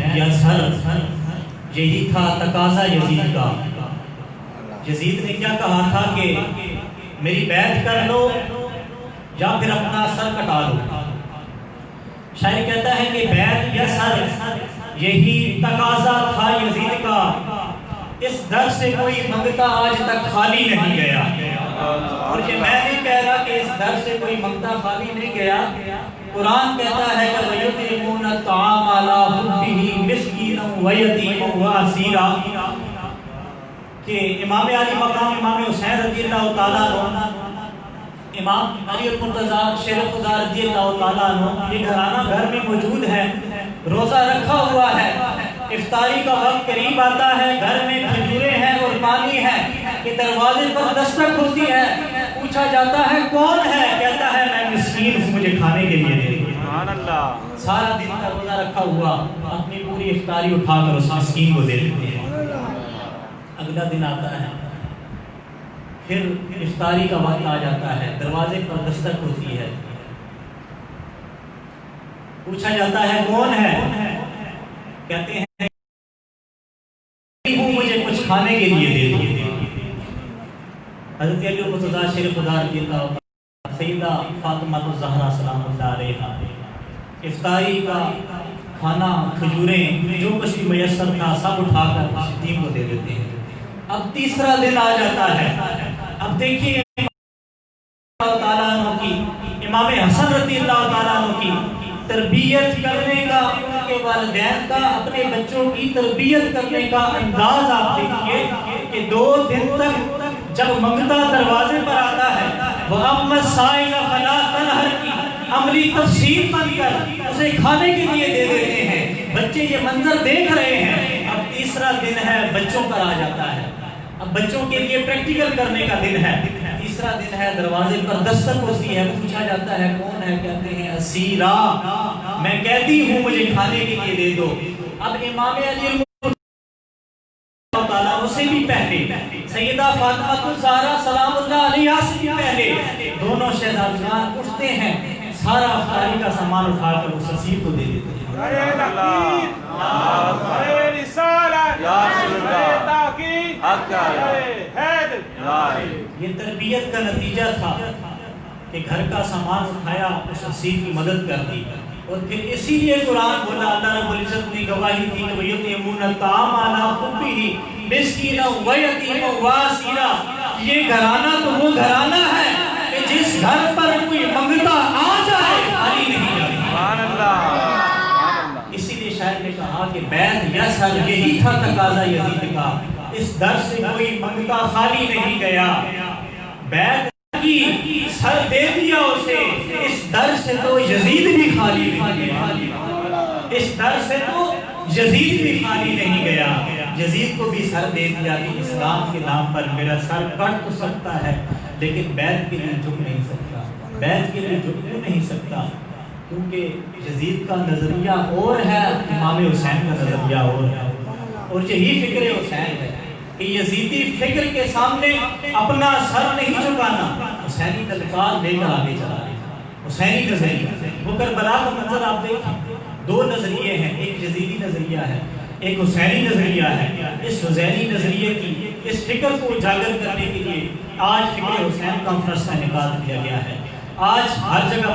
بیعت یا سر، یہی تھا تقاضا یزید کا۔ یزید نے کیا کہا تھا کہ میری بیعت کر لو یا پھر اپنا سر کٹا لو۔ شاعر کہتا ہے کہ بیعت یا سر، یہی تقاضا تھا یزید کا، اس در سے کوئی منگتا آج تک خالی نہیں گیا۔ اور یہ میں نہیں کہہ رہا کہ اس در سے کوئی منگتا خالی نہیں گیا، قرآن کہتا ہے کہ وَيُطْعِمُونَ الطَّعَامَ عَلَىٰ حُبِّهِ مِسْكِينًا وَيَتِيمًا وَأَسِيرًا، کہ امام علی مقام امام حسین رضی اللہ تعالیٰ عنہ، امام علی المرتضیٰ شیر خدا رضی اللہ تعالیٰ عنہ، یہ گھرانہ گھر میں موجود ہے، روزہ رکھا ہوا ہے، افطاری کا وقت قریب آتا ہے، گھر میں کھجوریں ہیں اور پانی ہے کہ دروازے پر دستک ہوتی ہے، پوچھا جاتا ہے کون ہے؟ کہتا ہے میں مسکین ہوں، مجھے کھانے کے لیے دے دو۔ سبحان اللہ، سارا دن کا روزہ رکھا ہوا، اپنی پوری افطاری اٹھا کر اس مسکین کو دے دیتے ہیں۔ اگلا دن آتا ہے، پھر افطاری کا وقت آ جاتا ہے، دروازے پر دستک ہوتی ہے، پوچھا جاتا ہے کون ہے؟ کہتے ہیں مجھے کچھ کھانے کے لیے دے دو۔ حضرت علی المرتضیٰ شیر خدا رضی اللہ تعالیٰ، سیدہ فاطمہ الزہرا سلام اللہ علیہا، افطاری کا کھانا، کھجوریں، جو کچھ بھی میسر تھا سب اٹھا کر اس یتیم کو دے دیتے ہیں۔ اب تیسرا دن آ جاتا ہے، اب دیکھیے تعالیٰ عنہ کی، امام حسن رضی اللہ تعالیٰ عنہ کی تربیت کرنے کا، ان کے والدین کا اپنے بچوں کی تربیت کرنے کا انداز آپ دیکھیے کہ 2 دن تک جب منگتا دروازے پر آتا ہے، وَأَمَّا السَّائِلَ فَلَا تَنْهَرْ کی عملی تفسیر بن کر اسے کھانے کے لیے دے دیتے ہیں۔ بچے یہ منظر دیکھ رہے ہیں۔ اب تیسرا دن ہے، بچوں پر آ جاتا ہے، اب بچوں کے لیے پریکٹیکل کرنے کا دن ہے۔ تیسرا دن ہے، دروازے پر دستک ہوتی ہے، پوچھا جاتا ہے کون ہے؟ کہتے ہیں اسیرا، میں قیدی ہوں، مجھے کھانے کے لیے دے دو۔ اب امام علی تعالیٰ سے بھی پہلے، سیدہ فاطمہ الزہرا سلام اللہ علیہا سے بھی پہلے، دونوں شہزادیاں اٹھتے ہیں، سارا افطاری کا سامان اٹھا کر اس اسیر کو دے دیتے ہیں۔ یہ تربیت کا نتیجہ تھا کہ گھر کا سامان اٹھایا، اس اسیر کی مدد کر دی، اور پھر اسی لیے قرآن بولا، اللہ رب العزت نے گواہی دی کہ وَيُطْعِمُونَ الطَّعَامَ عَلَىٰ حُبِّهِ مِسْكِينًا وَيَتِيمًا وَأَسِيرًا۔ یہ گھرانہ تو وہ گھرانہ ہے کہ جس گھر پر کوئی منگتا آ جائے خالی نہیں جاتی۔ سبحان اللہ۔ اسی لیے شاعر نے کہا کہ بیعت یا سر، یہی تھا تقاضا یزید کا، اس در سے کوئی منگتا خالی نہیں گیا۔ بیعت کی، سر دے دیا اسے، اس در سے تو یزید بھی خالی نہیں گیا، اس در سے تو یزید بھی خالی نہیں گیا۔ یزید کو بھی سر دے دیا کہ اسلام کے نام پر میرا سر کٹ تو سکتا ہے لیکن بیعت کے لیے جھک نہیں سکتا۔ بیعت کے لیے جھک نہیں سکتا کیونکہ یزید کا نظریہ اور ہے، امام حسین کا نظریہ اور ہے، اور یہی فکر حسین ہے کہ یزیدی فکر کے سامنے اپنا سر نہیں جھکانا، حسینی تلقان لے کر آگے چلا رہے ہیں۔ حسینی نظریہ، وہ کربلا کا منظر آپ دیکھیں، 2 نظریے ہیں، ایک یزیدی نظریہ ہے، ایک حسینی نظریہ ہے۔ اس حسینی نظریے کی، اس فکر کو اجاگر کرنے کے لیے آج فکر حسین کانفرنس کا انعقاد کیا گیا ہے۔ آج ہر جگہ